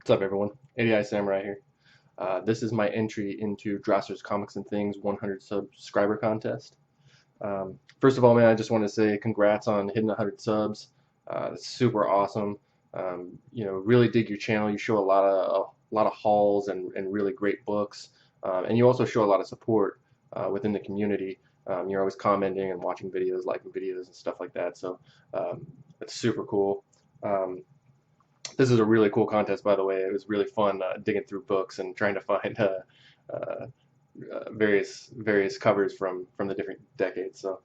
What's up, everyone? ADI Samurai here. This is my entry into Drahcir's Comics and Things 100 subscriber contest. First of all, man, I just want to say congrats on hitting 100 subs. That's super awesome. Really dig your channel. You show a lot of hauls and really great books, and you also show a lot of support within the community. You're always commenting and watching videos, liking videos, and stuff like that. So it's super cool. Um, this is a really cool contest, by the way. It was really fun digging through books and trying to find uh, various covers from the different decades. So,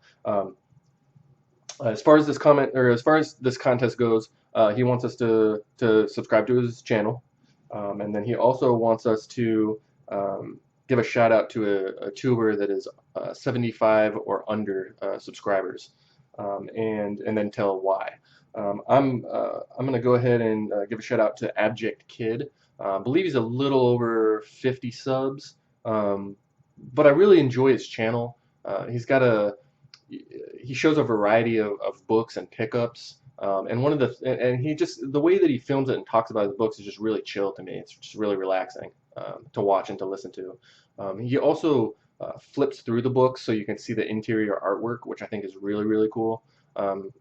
as far as this comment or as far as this contest goes, he wants us to subscribe to his channel, and then he also wants us to give a shout out to a tuber that is 75 or under subscribers, and then tell why. I'm gonna go ahead and give a shout out to Abject Kid. I believe he's a little over 50 subs, but I really enjoy his channel. He shows a variety of books and pickups, and he just the way that he films it and talks about his books is just really chill to me. It's just really relaxing to watch and to listen to. He also flips through the books so you can see the interior artwork, which I think is really cool. Um,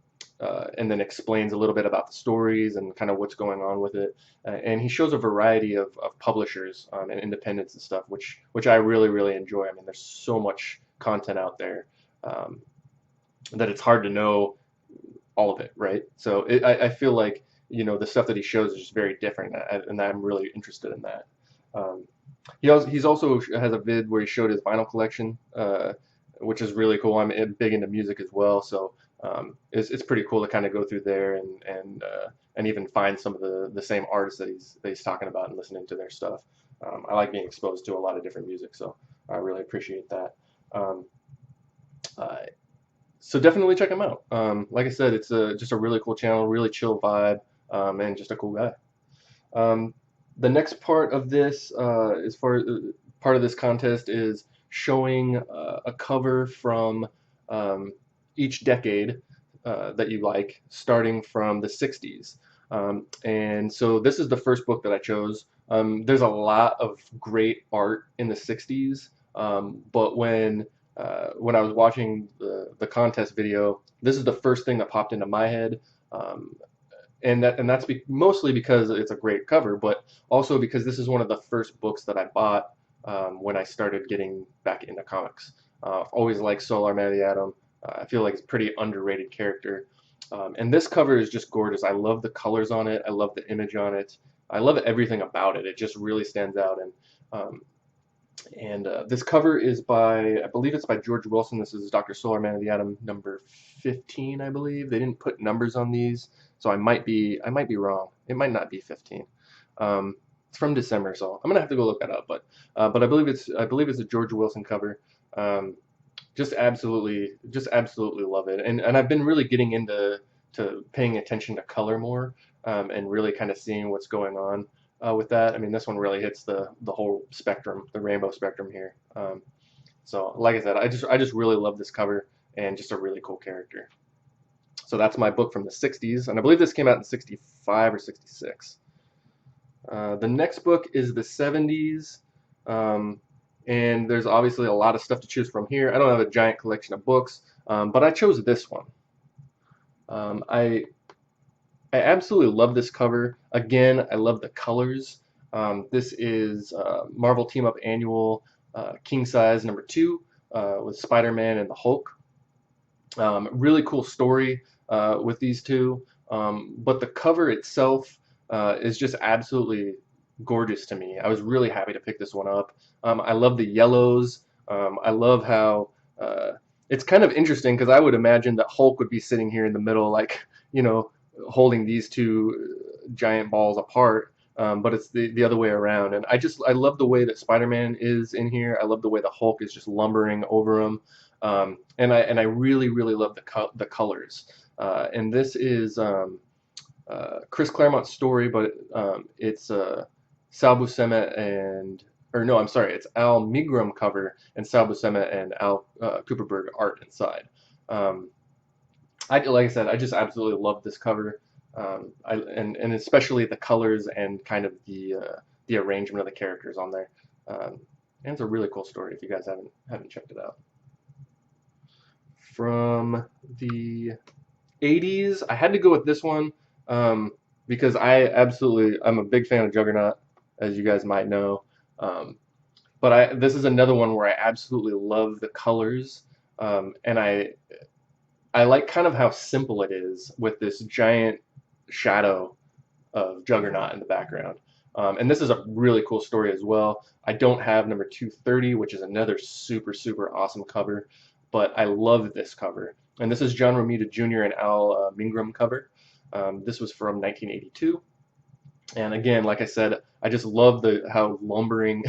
and then explains a little bit about the stories and kind of what's going on with it. And he shows a variety of publishers and independents and stuff, which I really enjoy. I mean, there's so much content out there um, that it's hard to know all of it, right? So I feel like the stuff that he shows is just very different, and I'm really interested in that. Um, he's also has a vid where he showed his vinyl collection, which is really cool. I'm big into music as well, so it's pretty cool to kind of go through there and even find some of the same artists that he's talking about and listening to their stuff. I like being exposed to a lot of different music, so I really appreciate that. Um, uh, so definitely check him out. Like I said, it's just a really cool channel, really chill vibe, and just a cool guy. Um, the next part of this, as far as part of this contest, is showing a cover from um, each decade that you like, starting from the 60s. And so this is the first book that I chose. There's a lot of great art in the 60s, but when I was watching the contest video, this is the first thing that popped into my head. Um, and that's mostly because it's a great cover, but also because this is one of the first books that I bought when I started getting back into comics. I've always liked Solar Man of the Atom. I feel like it's a pretty underrated character. And this cover is just gorgeous. I love the colors on it. I love the image on it. I love everything about it. It just really stands out. Um, and this cover is I believe it's by George Wilson. This is Dr. Solar Man of the Atom number 15, I believe. They didn't put numbers on these, so I might be wrong. It might not be 15. It's from December, so I'm gonna have to go look that up. But I believe it's a George Wilson cover. Um, just absolutely love it. And I've been really getting into paying attention to color more, and really kind of seeing what's going on with that. I mean, this one really hits the whole spectrum, the rainbow spectrum here. So, like I said, I just really love this cover and just a really cool character. So that's my book from the 60s, and I believe this came out in 65 or 66. The next book is the 70s, um, and there's obviously a lot of stuff to choose from here. I don't have a giant collection of books, but I chose this one. Um, I I absolutely love this cover. Again, I love the colors. This is Marvel Team Up Annual King Size number 2 with Spider-Man and the Hulk. Really cool story with these two, but the cover itself is just absolutely gorgeous to me. I was really happy to pick this one up. I love the yellows. I love how it's kind of interesting because I would imagine that Hulk would be sitting here in the middle, like, you know, holding these two giant balls apart. But it's the other way around, and I love the way that Spider-Man is in here. I love the way the Hulk is just lumbering over him, and I really love the colors. And this is Chris Claremont's story, but it's Sal Buscema and or no, I'm sorry, it's Al Milgrom cover and Sal Buscema and Al Cooperberg art inside. Like I said, I just absolutely love this cover. And especially the colors and kind of the arrangement of the characters on there. And it's a really cool story if you guys haven't checked it out. From the 80s, I had to go with this one because I'm a big fan of Juggernaut, as you guys might know. Um, but this is another one where I absolutely love the colors, and I like kind of how simple it is with this giant shadow of Juggernaut in the background. And this is a really cool story as well. I don't have number 230, which is another super awesome cover, but I love this cover. And this is John Romita Jr. and Al Mingram cover. This was from 1982. And again, like I said, I just love how lumbering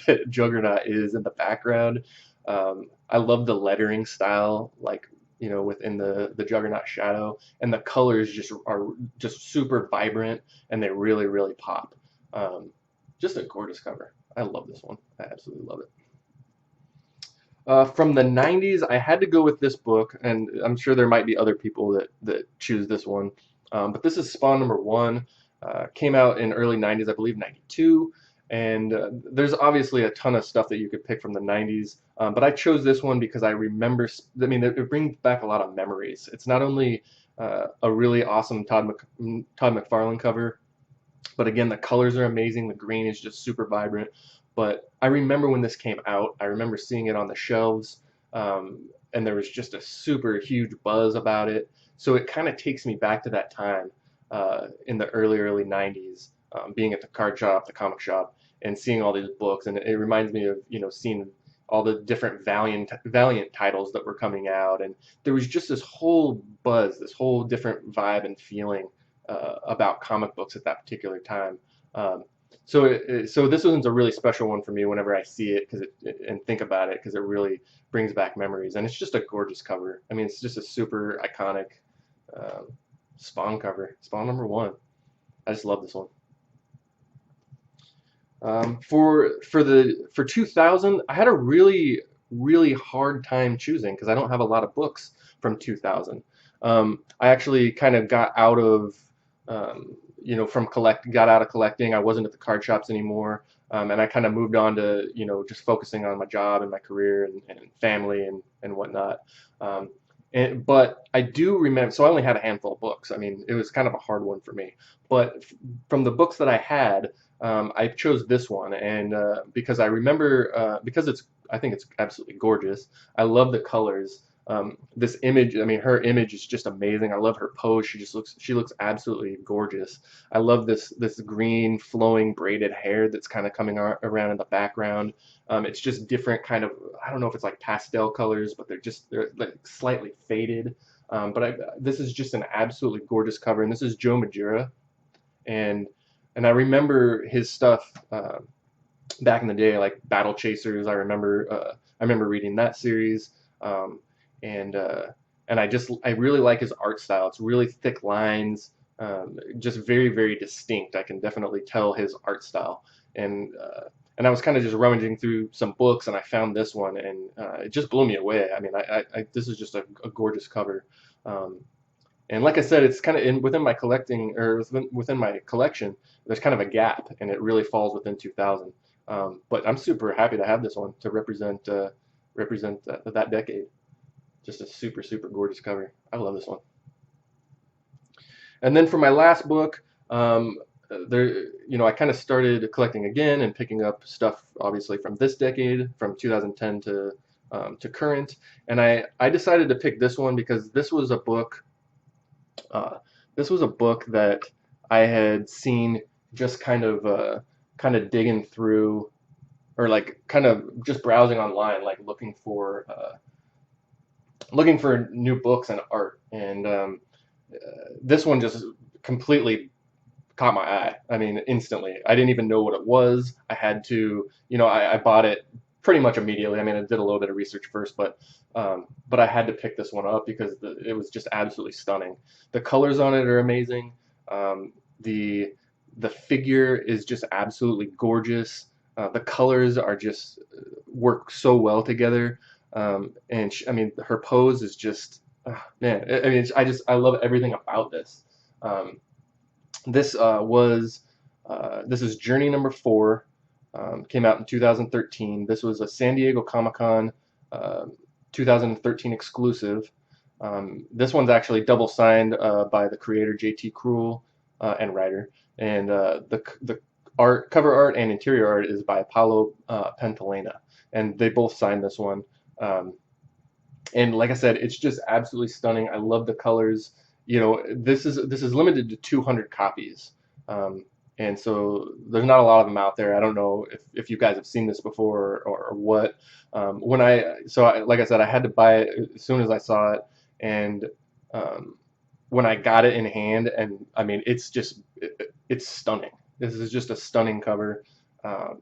that Juggernaut is in the background. I love the lettering style, like within the Juggernaut shadow, and the colors just are just super vibrant, and they really pop. Just a gorgeous cover. I love this one. I absolutely love it. From the 90s, I had to go with this book, and I'm sure there might be other people that choose this one. But this is Spawn #1. Came out in early 90s, I believe 92. And there's obviously a ton of stuff that you could pick from the 90s. But I chose this one because I remember, I mean, it brings back a lot of memories. It's not only a really awesome Todd McFarlane cover, but again, the colors are amazing. The green is just super vibrant. But I remember when this came out, I remember seeing it on the shelves, and there was just a super huge buzz about it. So it kind of takes me back to that time in the early 90s, being at the card shop, the comic shop, and seeing all these books. And it reminds me of, seeing all the different Valiant titles that were coming out. And there was just this whole buzz, this whole different vibe and feeling about comic books at that particular time. So this one's a really special one for me whenever I see it and think about it, because it really brings back memories, and it's just a gorgeous cover. I mean, it's just a super iconic Spawn cover, Spawn #1. I just love this one. For 2000, I had a really hard time choosing because I don't have a lot of books from 2000. I actually kind of got out of got out of collecting. I wasn't at the card shops anymore, and I kind of moved on to just focusing on my job and my career and family and whatnot. But I do remember, so I only had a handful of books. I mean, it was kind of a hard one for me. But from the books that I had, I chose this one, and because I remember, I think it's absolutely gorgeous. I love the colors. This image, I mean, her image is just amazing. I love her pose. She looks absolutely gorgeous. I love this green flowing braided hair that's kind of coming around in the background. It's just different kind of, I don't know if it's like pastel colors, but they're like slightly faded. This is just an absolutely gorgeous cover, and this is Joe Madureira, and I remember his stuff back in the day, like Battle Chasers. I remember reading that series. Um, and I really like his art style. It's really thick lines, just very distinct. I can definitely tell his art style. And I was kind of just rummaging through some books, and I found this one, and it just blew me away. I mean, this is just a gorgeous cover. And like I said, it's kind of within my collecting, or within my collection. There's kind of a gap, and it really falls within 2000. But I'm super happy to have this one to represent that decade. Just a super gorgeous cover. I love this one. And then for my last book, I kind of started collecting again and picking up stuff, obviously from this decade, from 2010 to current. And I decided to pick this one because this was a book. This was a book that I had seen just kind of digging through, or like kind of just browsing online, like looking for new books and art, and this one just completely caught my eye. I mean, instantly. I didn't even know what it was. I had to, I bought it pretty much immediately. I mean, I did a little bit of research first, but I had to pick this one up because it was just absolutely stunning. The colors on it are amazing. The figure is just absolutely gorgeous. The colors are just work so well together. I mean, her pose is just, man. I mean, I love everything about this. This this is Journey number 4. Came out in 2013. This was a San Diego Comic-Con uh, 2013 exclusive. This one's actually double signed by the creator JT Cruel and writer, and the art, cover art, and interior art is by Paolo Pentalena, and they both signed this one. Um, and like I said, it's just absolutely stunning. I love the colors. You know, this is limited to 200 copies, um, and so there's not a lot of them out there. I don't know if you guys have seen this before or what. Like I said, I had to buy it as soon as I saw it, and um, when I got it in hand, and I mean, it's stunning. This is just a stunning cover. Um,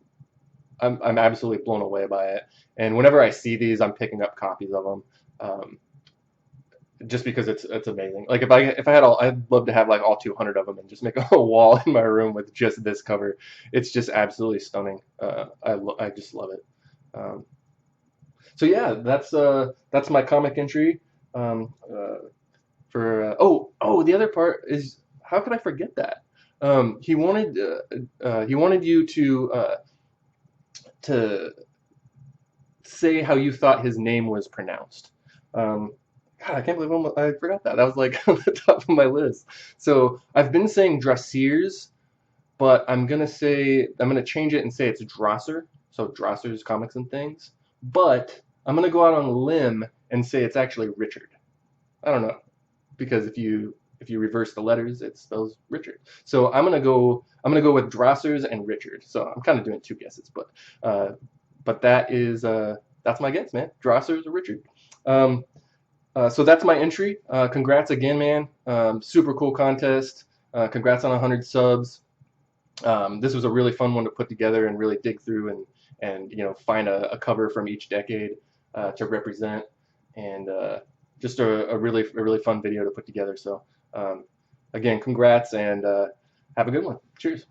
I'm absolutely blown away by it. And whenever I see these, I'm picking up copies of them. Um, just because it's amazing. Like if I had all, I'd love to have like all 200 of them and just make a wall in my room with just this cover. It's just absolutely stunning. I just love it. Um, so yeah, that's my comic entry. Um, the other part is, how could I forget that? He wanted you to say how you thought his name was pronounced. Um, God, I can't believe I forgot that. That was like on the top of my list. So I've been saying Drahcir's, but I'm gonna change it and say it's Drahcir. So Drahcir's Comics and Things. But I'm gonna go out on a limb and say it's actually Richard. I don't know, because if you reverse the letters, it spells Richard. So I'm gonna go with Drahcir's and Richard. So I'm kind of doing two guesses, uh, but that's my guess, man. Drahcir's or Richard. Um, so that's my entry. Congrats again, man. Super cool contest. Congrats on 100 subs. This was a really fun one to put together and really dig through and find a cover from each decade to represent, and just a really fun video to put together. So again, congrats, and have a good one. Cheers.